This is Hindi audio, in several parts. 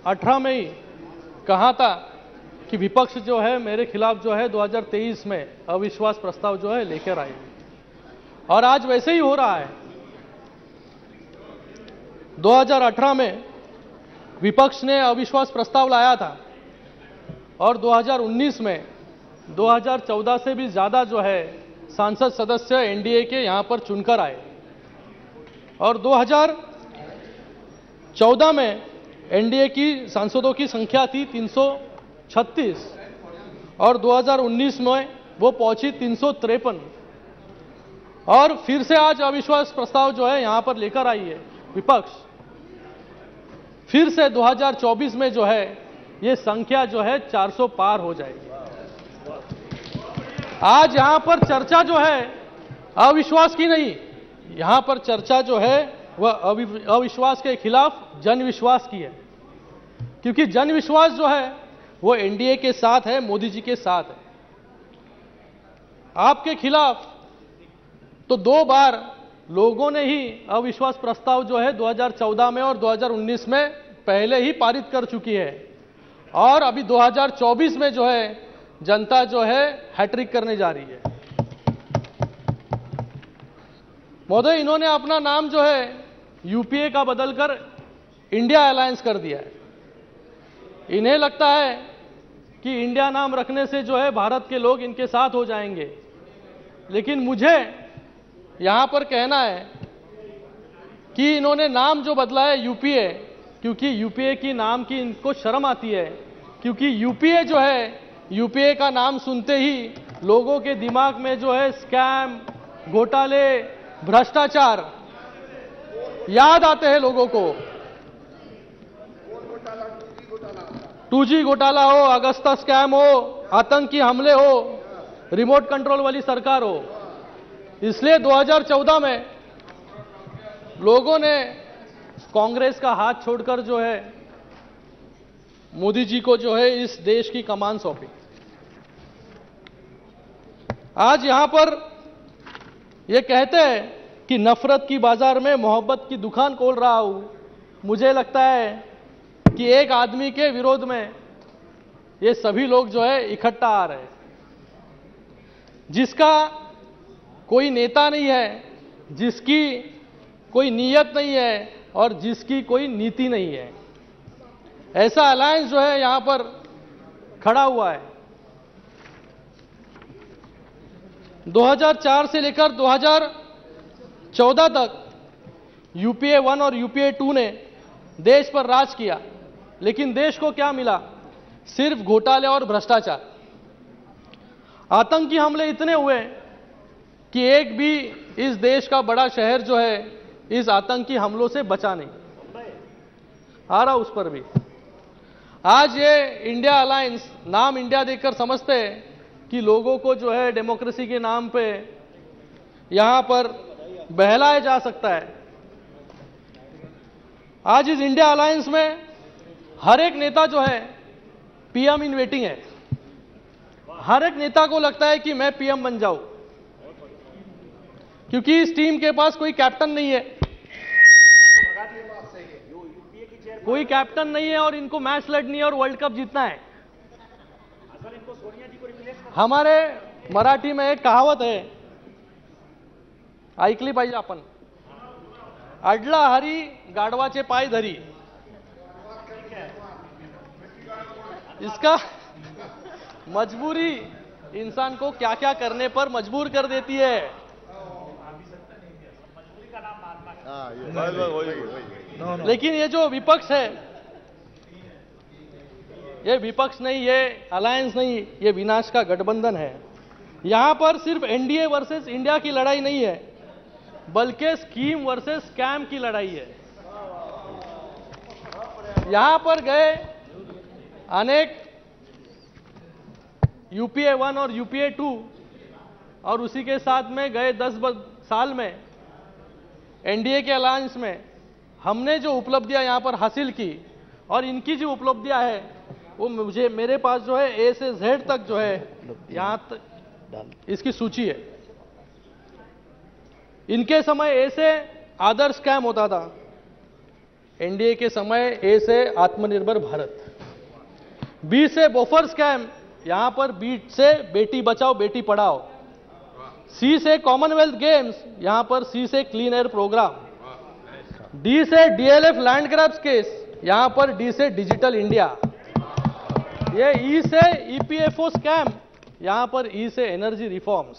2018 में ही कहा था कि विपक्ष जो है मेरे खिलाफ जो है 2023 में अविश्वास प्रस्ताव जो है लेकर आए, और आज वैसे ही हो रहा है। 2018 में विपक्ष ने अविश्वास प्रस्ताव लाया था और 2019 में 2014 से भी ज्यादा जो है सांसद सदस्य एनडीए के यहां पर चुनकर आए, और 2014 में एनडीए की सांसदों की संख्या थी 336 और 2019 में वो पहुंची 353, और फिर से आज अविश्वास प्रस्ताव जो है यहां पर लेकर आई है विपक्ष। फिर से 2024 में जो है ये संख्या जो है 400 पार हो जाएगी। आज यहां पर चर्चा जो है अविश्वास की नहीं, यहां पर चर्चा जो है वह अविश्वास के खिलाफ जनविश्वास की है, क्योंकि जनविश्वास जो है वो एनडीए के साथ है, मोदी जी के साथ है। आपके खिलाफ तो 2 बार लोगों ने ही अविश्वास प्रस्ताव जो है 2014 में और 2019 में पहले ही पारित कर चुकी है, और अभी 2024 में जो है जनता जो है हैट्रिक करने जा रही है। महोदय, इन्होंने अपना नाम जो है यूपीए का बदलकर इंडिया अलायंस कर दिया है। इन्हें लगता है कि इंडिया नाम रखने से जो है भारत के लोग इनके साथ हो जाएंगे, लेकिन मुझे यहां पर कहना है कि इन्होंने नाम जो बदला है यूपीए, क्योंकि यूपीए की नाम की इनको शर्म आती है, क्योंकि यूपीए जो है, यूपीए का नाम सुनते ही लोगों के दिमाग में जो है स्कैम, घोटाले, भ्रष्टाचार याद आते हैं लोगों को। 2G घोटाला हो, अगस्ता स्कैम हो, आतंकी हमले हो, रिमोट कंट्रोल वाली सरकार हो। इसलिए 2014 में लोगों ने कांग्रेस का हाथ छोड़कर जो है मोदी जी को जो है इस देश की कमान सौंपी। आज यहां पर ये कहते हैं कि नफरत की बाजार में मोहब्बत की दुकान खोल रहा हूं। मुझे लगता है कि एक आदमी के विरोध में ये सभी लोग जो है इकट्ठा आ रहे हैं, जिसका कोई नेता नहीं है, जिसकी कोई नीयत नहीं है और जिसकी कोई नीति नहीं है। ऐसा अलायंस जो है यहां पर खड़ा हुआ है। 2004 से लेकर 2014 तक यूपीए 1 और यूपीए 2 ने देश पर राज किया, लेकिन देश को क्या मिला? सिर्फ घोटाले और भ्रष्टाचार। आतंकी हमले इतने हुए कि एक भी इस देश का बड़ा शहर जो है इस आतंकी हमलों से बचा नहीं। आ रहा उस पर भी। आज ये इंडिया अलायंस, नाम इंडिया देकर समझते हैं कि लोगों को जो है डेमोक्रेसी के नाम पे यहां पर बहलाया जा सकता है। आज इस इंडिया अलायंस में हर एक नेता जो है पीएम इन वेटिंग है। हर एक नेता को लगता है कि मैं पीएम बन जाऊं, क्योंकि इस टीम के पास कोई कैप्टन नहीं है, कोई कैप्टन नहीं है, और इनको मैच लड़नी है और वर्ल्ड कप जीतना है। हमारे मराठी में एक कहावत है, ऐकली पाहिजे आपण, अडला हरी गाढवाचे पाय धरी। इसका मजबूरी इंसान को क्या क्या करने पर मजबूर कर देती है। लेकिन ये जो विपक्ष है, ये विपक्ष नहीं, ये अलायंस नहीं, ये विनाश का गठबंधन है। यहां पर सिर्फ एनडीए वर्सेस इंडिया की लड़ाई नहीं है, बल्कि स्कीम वर्सेस स्कैम की लड़ाई है। यहां पर गए अनेक यूपीए 1 और यूपीए 2 और उसी के साथ में गए 10 साल में एनडीए के अलायंस में हमने जो उपलब्धियां यहां पर हासिल की, और इनकी जो उपलब्धियां है वो मुझे, मेरे पास जो है ए से जेड तक जो है यहां तक इसकी सूची है। इनके समय ए से आदर्श स्कैम होता था, एनडीए के समय ए से आत्मनिर्भर भारत, बी से बोफर स्कैम, यहां पर बी से बेटी बचाओ बेटी पढ़ाओ, सी से कॉमनवेल्थ गेम्स, यहां पर सी से क्लीन एयर प्रोग्राम, डी से डीएलएफ लैंड ग्रैब्स केस, यहां पर डी से डिजिटल इंडिया, ये ई से ईपीएफओ स्कैम, यहां पर ई से एनर्जी रिफॉर्म्स,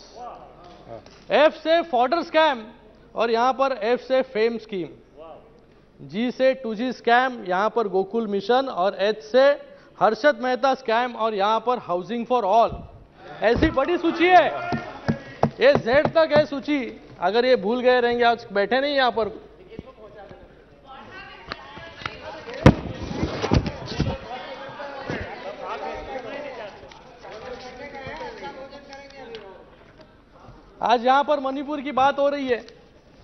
एफ से फॉर्डर स्कैम और यहां पर एफ से फेम स्कीम, जी से 2G स्कैम, यहां पर गोकुल मिशन और एच से हर्षद मेहता स्कैम और यहां पर हाउसिंग फॉर ऑल। ऐसी बड़ी सूची है, ये जेड तक है सूची। अगर ये भूल गए रहेंगे, आज बैठे नहीं यहां पर। आज यहां पर मणिपुर की बात हो रही है।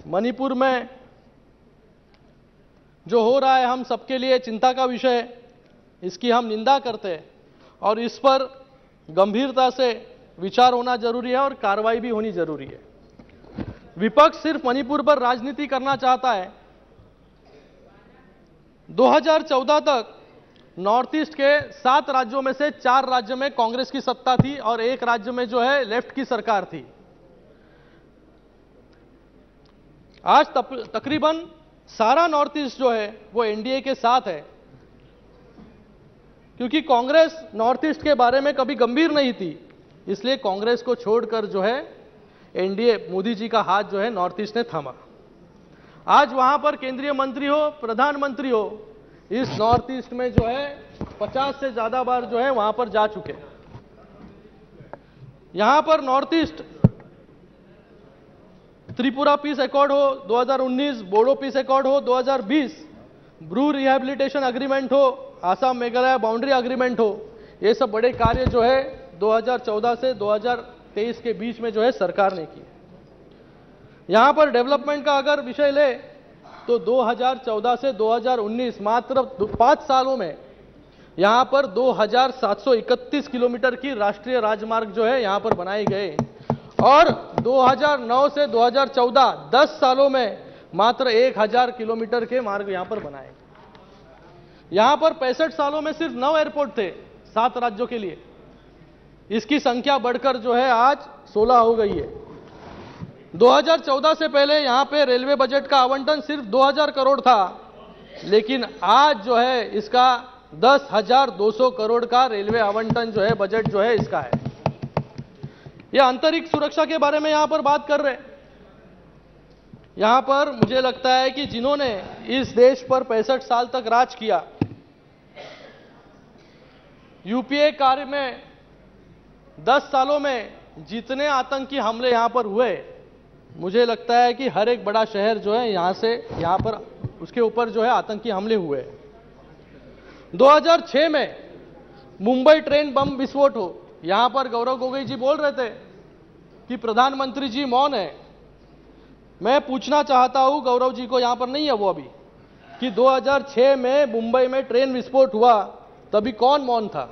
मणिपुर में जो हो रहा है हम सबके लिए चिंता का विषय है, इसकी हम निंदा करते हैं और इस पर गंभीरता से विचार होना जरूरी है और कार्रवाई भी होनी जरूरी है। विपक्ष सिर्फ मणिपुर पर राजनीति करना चाहता है। 2014 तक नॉर्थ ईस्ट के 7 राज्यों में से 4 राज्यों में कांग्रेस की सत्ता थी और 1 राज्य में जो है लेफ्ट की सरकार थी। आज तकरीबन सारा नॉर्थ ईस्ट जो है वो एनडीए के साथ है, क्योंकि कांग्रेस नॉर्थ ईस्ट के बारे में कभी गंभीर नहीं थी, इसलिए कांग्रेस को छोड़कर जो है एनडीए, मोदी जी का हाथ जो है नॉर्थ ईस्ट ने थामा। आज वहां पर केंद्रीय मंत्री हो, प्रधानमंत्री हो, इस नॉर्थ ईस्ट में जो है 50 से ज्यादा बार जो है वहां पर जा चुके। यहां पर north east Tripura peace accord हो 2019, बोडो पीस अकॉर्ड हो 2020, ब्रू रिहैबिलिटेशन एग्रीमेंट हो, आसाम मेघालय बाउंड्री एग्रीमेंट हो, ये सब बड़े कार्य जो है 2014 से 2023 के बीच में जो है सरकार ने की। यहां पर डेवलपमेंट का अगर विषय ले तो 2014 से 2019 मात्र 5 सालों में यहां पर 2731 किलोमीटर की राष्ट्रीय राजमार्ग जो है यहां पर बनाए गए और 2009 से 2014 10 सालों में मात्र 1000 किलोमीटर के मार्ग यहां पर बनाए। यहां पर 65 सालों में सिर्फ 9 एयरपोर्ट थे 7 राज्यों के लिए, इसकी संख्या बढ़कर जो है आज 16 हो गई है। 2014 से पहले यहां पे रेलवे बजट का आवंटन सिर्फ 2000 करोड़ था, लेकिन आज जो है इसका 10,200 करोड़ का रेलवे आवंटन जो है बजट जो है इसका है। यह अंतरिक्ष सुरक्षा के बारे में यहां पर बात कर रहे हैं। यहां पर मुझे लगता है कि जिन्होंने इस देश पर 65 साल तक राज किया, यूपीए कार्य में 10 सालों में जितने आतंकी हमले यहां पर हुए, मुझे लगता है कि हर एक बड़ा शहर जो है यहां पर उसके ऊपर जो है आतंकी हमले हुए। 2006 में मुंबई ट्रेन बम विस्फोट हो, यहां पर गौरव गोगोई जी बोल रहे थे कि प्रधानमंत्री जी मौन है। मैं पूछना चाहता हूं, गौरव जी को यहां पर नहीं है वो अभी, कि 2006 में मुंबई में ट्रेन विस्फोट हुआ तभी कौन मौन था?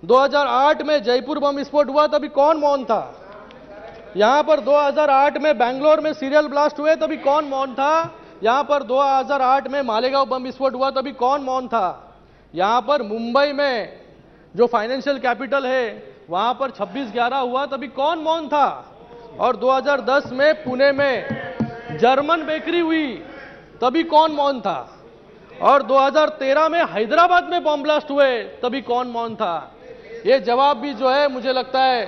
2008 में जयपुर बम विस्फोट हुआ तभी कौन मौन था? यहां पर 2008 में बेंगलोर में सीरियल ब्लास्ट हुए तभी कौन मौन था? यहां पर 2008 में मालेगांव बम विस्फोट हुआ तभी कौन मौन था? यहां पर मुंबई में जो फाइनेंशियल कैपिटल है वहां पर 26/11 हुआ तभी कौन मौन था? और 2010 में पुणे में जर्मन बेकरी हुई तभी कौन मौन था? और 2013 में हैदराबाद में बम ब्लास्ट हुए तभी कौन मौन था? ये जवाब भी जो है मुझे लगता है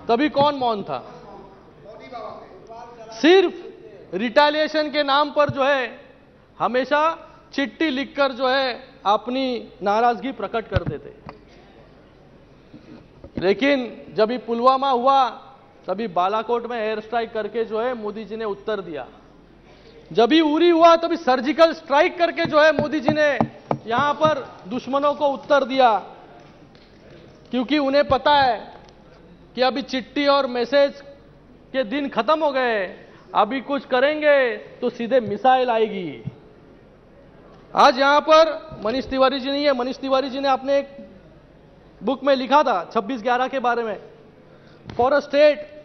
तभी कौन मौन था? सिर्फ रिटेलिएशन के नाम पर जो है हमेशा चिट्ठी लिखकर जो है अपनी नाराजगी प्रकट कर देते, लेकिन जब भी पुलवामा हुआ तभी बालाकोट में एयर स्ट्राइक करके जो है मोदी जी ने उत्तर दिया। जब भी उरी हुआ तभी सर्जिकल स्ट्राइक करके जो है मोदी जी ने यहां पर दुश्मनों को उत्तर दिया, क्योंकि उन्हें पता है कि अभी चिट्ठी और मैसेज के दिन खत्म हो गए, अभी कुछ करेंगे तो सीधे मिसाइल आएगी। आज यहां पर मनीष तिवारी जी नहीं है, मनीष तिवारी जी ने अपने एक बुक में लिखा था 26/11 के बारे में, for a state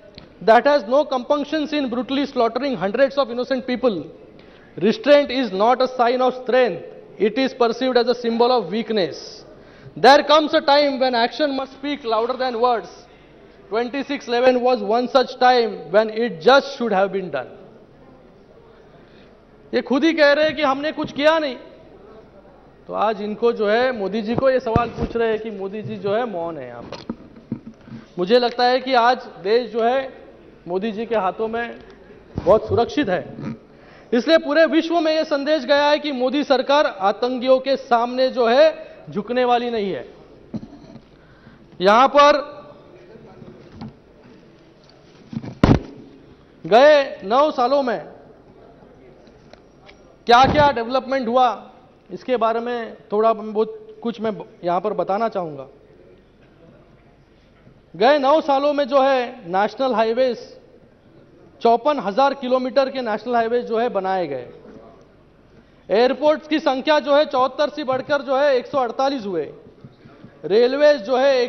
that has no compunctions in brutally slaughtering hundreds of innocent people, Restraint is not a sign of strength. It is perceived as a symbol of weakness. There comes a time when action must speak louder than words. 26/11 was one such time when it just should have been done. ये खुद ही कह रहे हैं कि हमने कुछ किया नहीं, तो आज इनको जो है मोदी जी को ये सवाल पूछ रहे हैं कि मोदी जी जो है मौन है यहाँ पर। मुझे लगता है कि आज देश जो है मोदी जी के हाथों में बहुत सुरक्षित है, इसलिए पूरे विश्व में यह संदेश गया है कि मोदी सरकार आतंकियों के सामने जो है झुकने वाली नहीं है। यहां पर गए 9 सालों में क्या क्या डेवलपमेंट हुआ, इसके बारे में थोड़ा बहुत कुछ मैं यहां पर बताना चाहूंगा। गए 9 सालों में जो है नेशनल हाईवेज 54,000 किलोमीटर के नेशनल हाईवे जो है बनाए गए। एयरपोर्ट्स की संख्या जो है 74 से बढ़कर जो है 148 हुए। रेलवे जो है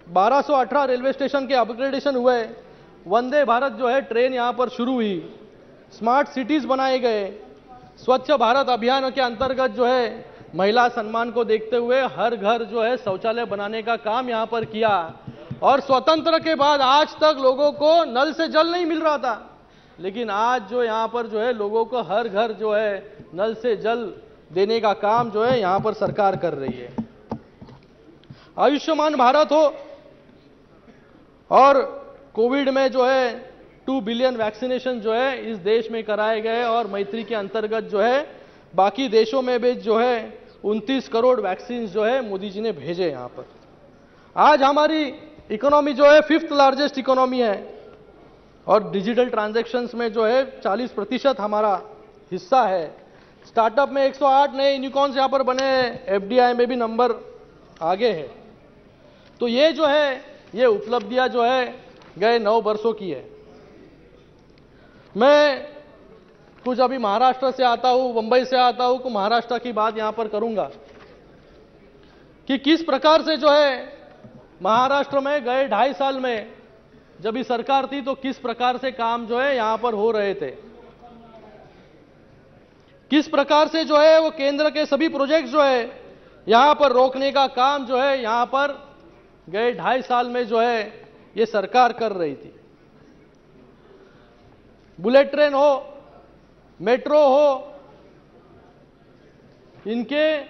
1218 रेलवे स्टेशन के अपग्रेडेशन हुए। वंदे भारत जो है ट्रेन यहां पर शुरू हुई। स्मार्ट सिटीज बनाए गए। स्वच्छ भारत अभियान के अंतर्गत जो है महिला सम्मान को देखते हुए हर घर जो है शौचालय बनाने का काम यहां पर किया। और स्वतंत्र के बाद आज तक लोगों को नल से जल नहीं मिल रहा था, लेकिन आज जो यहां पर जो है लोगों को हर घर जो है नल से जल देने का काम जो है यहां पर सरकार कर रही है। आयुष्मान भारत हो और कोविड में जो है 2 बिलियन वैक्सीनेशन जो है इस देश में कराए गए और मैत्री के अंतर्गत जो है बाकी देशों में भी जो है 29 करोड़ वैक्सीन जो है मोदी जी ने भेजे यहां पर। आज हमारी इकोनॉमी जो है 5th लार्जेस्ट इकोनॉमी है और डिजिटल ट्रांजैक्शंस में जो है 40% हमारा हिस्सा है। स्टार्टअप में 108 नए यूनिकॉर्न्स यहां पर बने हैं। एफडीआई में भी नंबर आगे है। तो ये जो है ये उपलब्धियां जो है गए 9 वर्षों की है। मैं कुछ अभी महाराष्ट्र से आता हूं, मुंबई से आता हूं, तो महाराष्ट्र की बात यहां पर करूंगा कि किस प्रकार से जो है महाराष्ट्र में गए 2.5 साल में जब ये सरकार थी तो किस प्रकार से काम जो है यहां पर हो रहे थे, किस प्रकार से जो है वो केंद्र के सभी प्रोजेक्ट जो है यहां पर रोकने का काम जो है यहां पर गए 2.5 साल में जो है ये सरकार कर रही थी। बुलेट ट्रेन हो, मेट्रो हो, इनके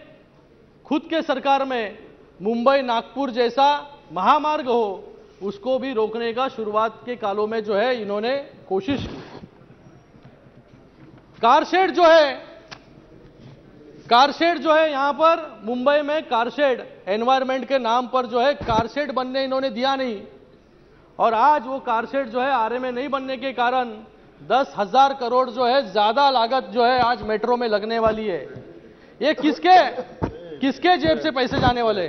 खुद के सरकार में मुंबई नागपुर जैसा महामार्ग हो उसको भी रोकने का शुरुआत के कालों में जो है इन्होंने कोशिश की। कारशेड जो है यहां पर मुंबई में कारशेड एनवायरमेंट के नाम पर जो है कारशेड बनने इन्होंने दिया नहीं और आज वो कारशेड जो है आरए में नहीं बनने के कारण 10,000 करोड़ जो है ज्यादा लागत जो है आज मेट्रो में लगने वाली है। ये किसके जेब से पैसे जाने वाले,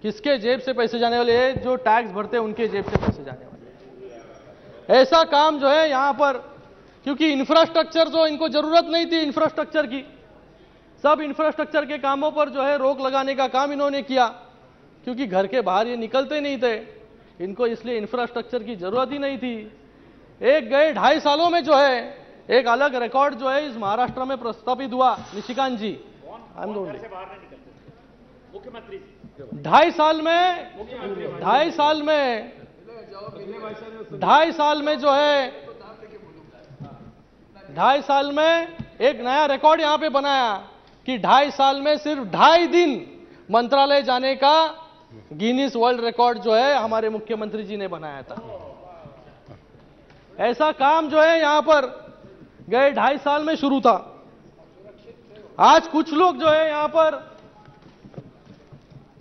किसके जेब से पैसे जाने वाले हैं? जो टैक्स भरते हैं उनके जेब से पैसे जाने वाले। ऐसा काम जो है यहां पर, क्योंकि इंफ्रास्ट्रक्चर जो इनको जरूरत नहीं थी इंफ्रास्ट्रक्चर की, सब इंफ्रास्ट्रक्चर के कामों पर जो है रोक लगाने का काम इन्होंने किया, क्योंकि घर के बाहर ये निकलते नहीं थे, इनको इसलिए इंफ्रास्ट्रक्चर की जरूरत ही नहीं थी। एक गए 2.5 सालों में जो है एक अलग रिकॉर्ड जो है इस महाराष्ट्र में प्रस्तापित हुआ। निशिकांत जी, मुख्यमंत्री 2.5 साल में जो है 2.5 साल में एक नया रिकॉर्ड यहां पे बनाया कि 2.5 साल में सिर्फ 2.5 दिन मंत्रालय जाने का गिनीज वर्ल्ड रिकॉर्ड जो है हमारे मुख्यमंत्री जी ने बनाया था। ऐसा काम जो है यहां पर गए 2.5 साल में शुरू था। आज कुछ लोग जो है यहां पर,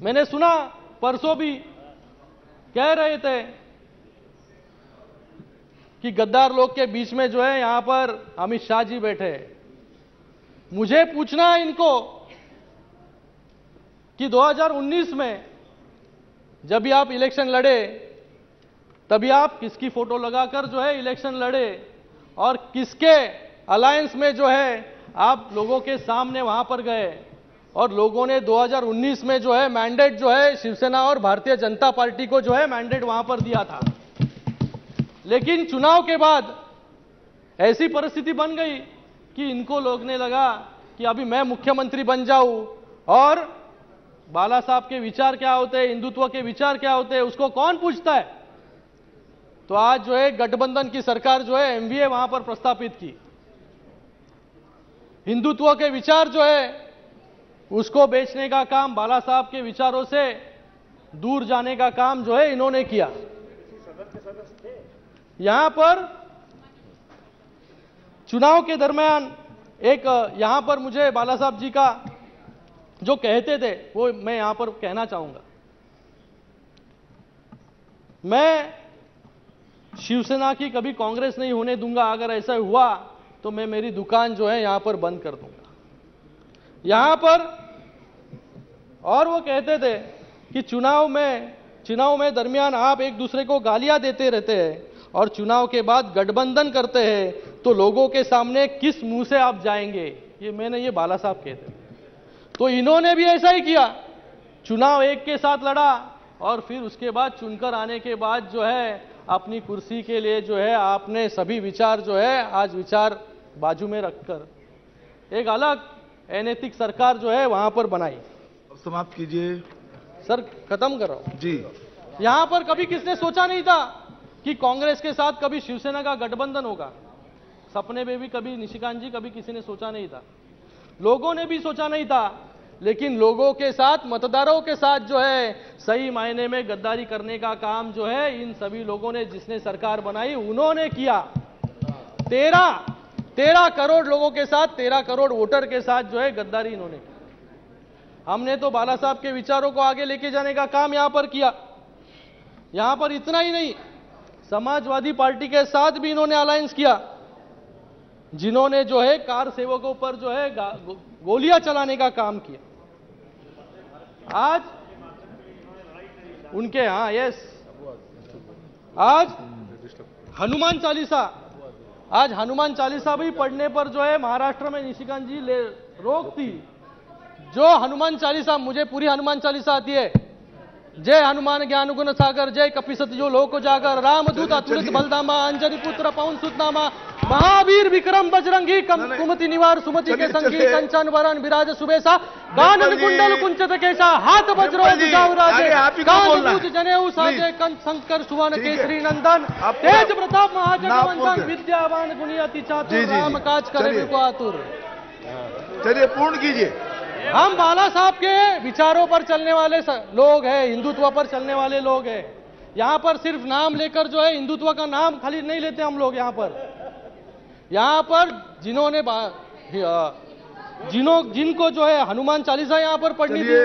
मैंने सुना परसों भी कह रहे थे कि गद्दार लोग के बीच में जो है यहां पर अमित शाह जी बैठे। मुझे पूछना है इनको कि 2019 में जब भी आप इलेक्शन लड़े तभी आप किसकी फोटो लगाकर जो है इलेक्शन लड़े और किसके अलायंस में जो है आप लोगों के सामने वहां पर गए और लोगों ने 2019 में जो है मैंडेट जो है शिवसेना और भारतीय जनता पार्टी को जो है मैंडेट वहां पर दिया था। लेकिन चुनाव के बाद ऐसी परिस्थिति बन गई कि इनको लगने लगा कि अभी मैं मुख्यमंत्री बन जाऊं और बाला साहब के विचार क्या होते हैं, हिंदुत्व के विचार क्या होते हैं, उसको कौन पूछता है। तो आज जो है गठबंधन की सरकार जो है एमवीए वहां पर प्रस्तापित की। हिंदुत्व के विचार जो है उसको बेचने का काम, बाला साहब के विचारों से दूर जाने का काम जो है इन्होंने किया। यहां पर चुनाव के दरमियान एक यहां पर मुझे बाला साहब जी का जो कहते थे वो मैं यहां पर कहना चाहूंगा। मैं शिवसेना की कभी कांग्रेस नहीं होने दूंगा, अगर ऐसा हुआ तो मैं मेरी दुकान जो है यहां पर बंद कर दूंगा यहां पर। और वो कहते थे कि चुनाव में दरमियान आप एक दूसरे को गालियां देते रहते हैं और चुनाव के बाद गठबंधन करते हैं तो लोगों के सामने किस मुंह से आप जाएंगे। ये बाला साहब कहते हैं। तो इन्होंने भी ऐसा ही किया, चुनाव एक के साथ लड़ा और फिर उसके बाद चुनकर आने के बाद जो है अपनी कुर्सी के लिए जो है आपने सभी विचार जो है आज विचार बाजू में रखकर एक अलग अनैतिक सरकार जो है वहां पर बनाई। समाप्त कीजिए सर, खत्म कर रहा हूं जी। यहां पर कभी किसने सोचा नहीं था कि कांग्रेस के साथ कभी शिवसेना का गठबंधन होगा। सपने में भी कभी निशिकांत जी कभी किसी ने सोचा नहीं था, लोगों ने भी सोचा नहीं था। लेकिन लोगों के साथ, मतदारों के साथ जो है सही मायने में गद्दारी करने का काम जो है इन सभी लोगों ने, जिसने सरकार बनाई उन्होंने किया। 13 करोड़ लोगों के साथ, 13 करोड़ वोटर के साथ जो है गद्दारी इन्होंने की। हमने तो बाला साहब के विचारों को आगे लेके जाने का काम यहां पर किया। यहां पर इतना ही नहीं, समाजवादी पार्टी के साथ भी इन्होंने अलायंस किया, जिन्होंने जो है कार सेवकों पर जो है गोलियां चलाने का काम किया। आज उनके आज हनुमान चालीसा भी पढ़ने पर जो है महाराष्ट्र में निशिकांत जी रोक थी। जो हनुमान चालीसा, मुझे पूरी हनुमान चालीसा आती है। जय हनुमान ज्ञान गुण सागर, जय कपीसति जो लोक जागर, रामदूत अतुलित बलधामा, अंजनी पुत्र पवन सुत नामा, महावीर विक्रम बजरंगी, कुमति निवार सुमति के संगी, कंचन वरण विराज सुबेसा, गानन कुंडल कुंचित केसा, हाथ वज्रो राजे, कांच जनेऊ साजे, कंठ शंकर सुवन केसरी नंदन, तेज प्रताप महाजगवंदन, विद्यावान गुणी अति चातुर, राम काज करे को आतुर। चलिए पूर्ण कीजिए। हम बाला साहब के विचारों पर चलने वाले लोग हैं, हिंदुत्व पर चलने वाले लोग हैं। यहां पर सिर्फ नाम लेकर जो है हिंदुत्व का नाम खाली नहीं लेते हम लोग। यहां पर जिनको जो है हनुमान चालीसा यहां पर पढ़नी थी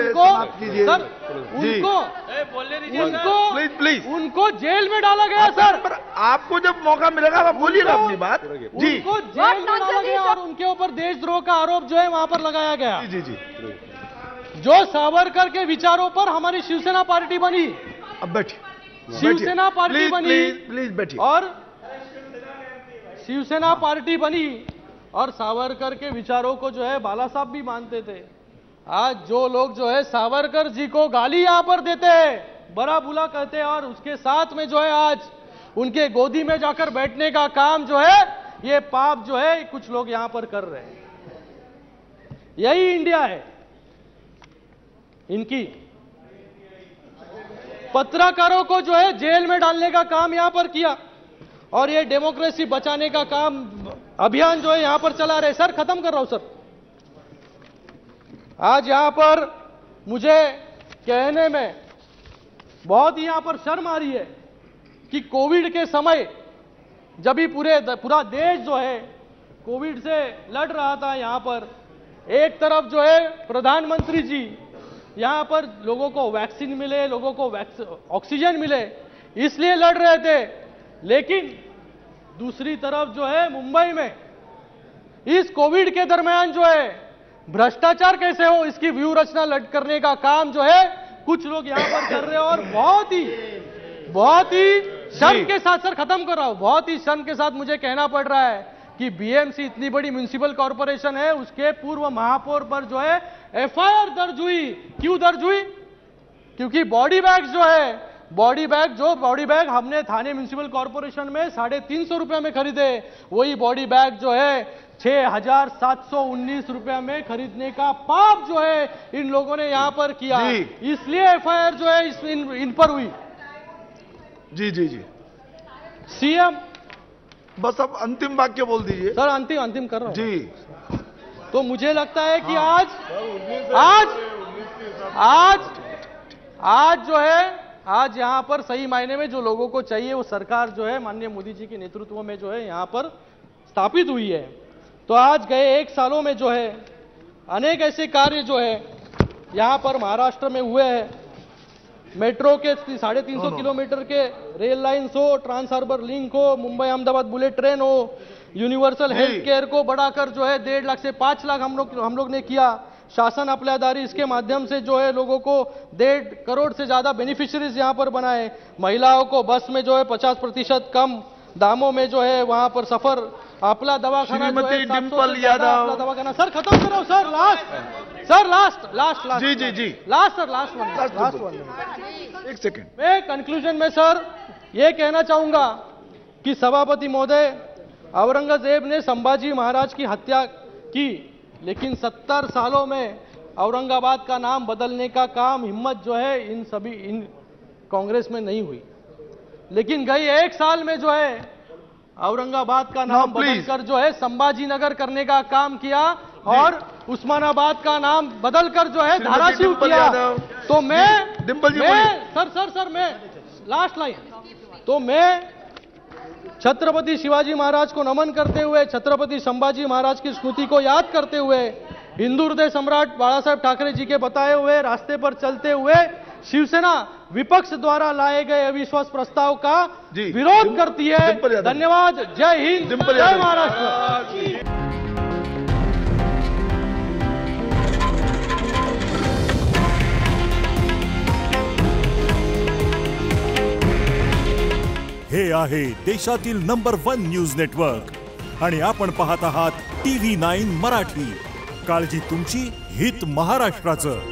उनको जेल में डाला गया। सर, आपको जब मौका मिलेगा आप बोलिएगा अपनी बात। जी, उनको जेल में डाला गया और उनके ऊपर देशद्रोह का आरोप जो है वहां पर लगाया गया। जी जी। जो सावरकर के विचारों पर हमारी शिवसेना पार्टी बनी। अब बैठिए। शिवसेना पार्टी बनी, प्लीज बैठिए। और शिवसेना पार्टी बनी और सावरकर के विचारों को जो है बाला साहब भी मानते थे। आज जो लोग जो है सावरकर जी को गाली यहां पर देते हैं, बड़ा बुला कहते हैं, और उसके साथ में जो है आज उनके गोदी में जाकर बैठने का काम जो है ये पाप जो है कुछ लोग यहां पर कर रहे हैं। यही इंडिया है इनकी। पत्रकारों को जो है जेल में डालने का काम यहां पर किया और ये डेमोक्रेसी बचाने का काम अभियान जो है यहां पर चला रहे। सर, खत्म कर रहा हूं सर। आज यहां पर मुझे कहने में बहुत ही यहां पर शर्म आ रही है कि कोविड के समय जब भी पूरा देश जो है कोविड से लड़ रहा था, यहां पर एक तरफ जो है प्रधानमंत्री जी यहां पर लोगों को वैक्सीन मिले, लोगों को ऑक्सीजन मिले, इसलिए लड़ रहे थे। लेकिन दूसरी तरफ जो है मुंबई में इस कोविड के दरमियान जो है भ्रष्टाचार कैसे हो इसकी व्यू रचना करने का काम जो है कुछ लोग यहां पर कर रहे हैं। और बहुत ही शर्म के साथ, सर खत्म कर रहा हूं, बहुत ही शर्म के साथ मुझे कहना पड़ रहा है कि बीएमसी इतनी बड़ी म्युनिसिपल कॉर्पोरेशन है, उसके पूर्व महापौर पर जो है एफआईआर दर्ज हुई। क्यों दर्ज हुई? क्योंकि बॉडी बैग्स जो है बॉडी बैग हमने थाने म्युनिसिपल कॉर्पोरेशन में 350 रुपए में खरीदे, वही बॉडी बैग जो है 6,719 रुपए में खरीदने का पाप जो है इन लोगों ने यहां पर किया, इसलिए एफआईआर जो है इन पर हुई। जी जी जी सीएम, बस अब अंतिम वाक्य बोल दीजिए। सर अंतिम कर रहा हूं जी। तो मुझे लगता है कि आज जो है आज यहां पर सही मायने में जो लोगों को चाहिए वो सरकार जो है माननीय मोदी जी के नेतृत्व में जो है यहां पर स्थापित हुई है। तो आज गए 1 सालों में जो है अनेक ऐसे कार्य जो है यहां पर महाराष्ट्र में हुए हैं। मेट्रो के 350 किलोमीटर के रेल लाइन्स हो, ट्रांस हार्बर लिंक हो, मुंबई अहमदाबाद बुलेट ट्रेन हो, यूनिवर्सल हेल्थ केयर को बढ़ाकर जो है 1.5 लाख से 5 लाख हम लोग ने किया। शासन आपल्या दारी इसके माध्यम से जो है लोगों को 1.5 करोड़ से ज्यादा बेनिफिशियरीज यहां पर बनाए। महिलाओं को बस में जो है 50% कम दामों में जो है वहां पर सफर, आपला दवाखाना जो है डिंपल यादव दवाखाना। सर खत्म करो सर, लास्ट वन। एक सेकंड। मैं कंक्लूजन में सर ये कहना चाहूंगा कि सभापति महोदय, औरंगजेब ने संभाजी महाराज की हत्या की, लेकिन 70 सालों में औरंगाबाद का नाम बदलने का काम हिम्मत जो है इन कांग्रेस में नहीं हुई। लेकिन गई 1 साल में जो है औरंगाबाद का नाम बदलकर जो है संभाजी नगर करने का काम किया और उस्मानाबाद का नाम बदलकर जो है धाराशिव किया। तो मैं लास्ट लाइन, तो मैं छत्रपति शिवाजी महाराज को नमन करते हुए, छत्रपति संभाजी महाराज की स्मृति को याद करते हुए, हिंदू हृदय सम्राट बाला साहेब ठाकरे जी के बताए हुए रास्ते पर चलते हुए शिवसेना विपक्ष द्वारा लाए गए अविश्वास प्रस्ताव का विरोध करती है। धन्यवाद। जय हिंद, जय महाराष्ट्र। हे आहे देशातील नंबर 1 न्यूज नेटवर्क आणि आपण पाहत आहात TV9 मराठी। काळजी तुमची, हित महाराष्ट्राचं।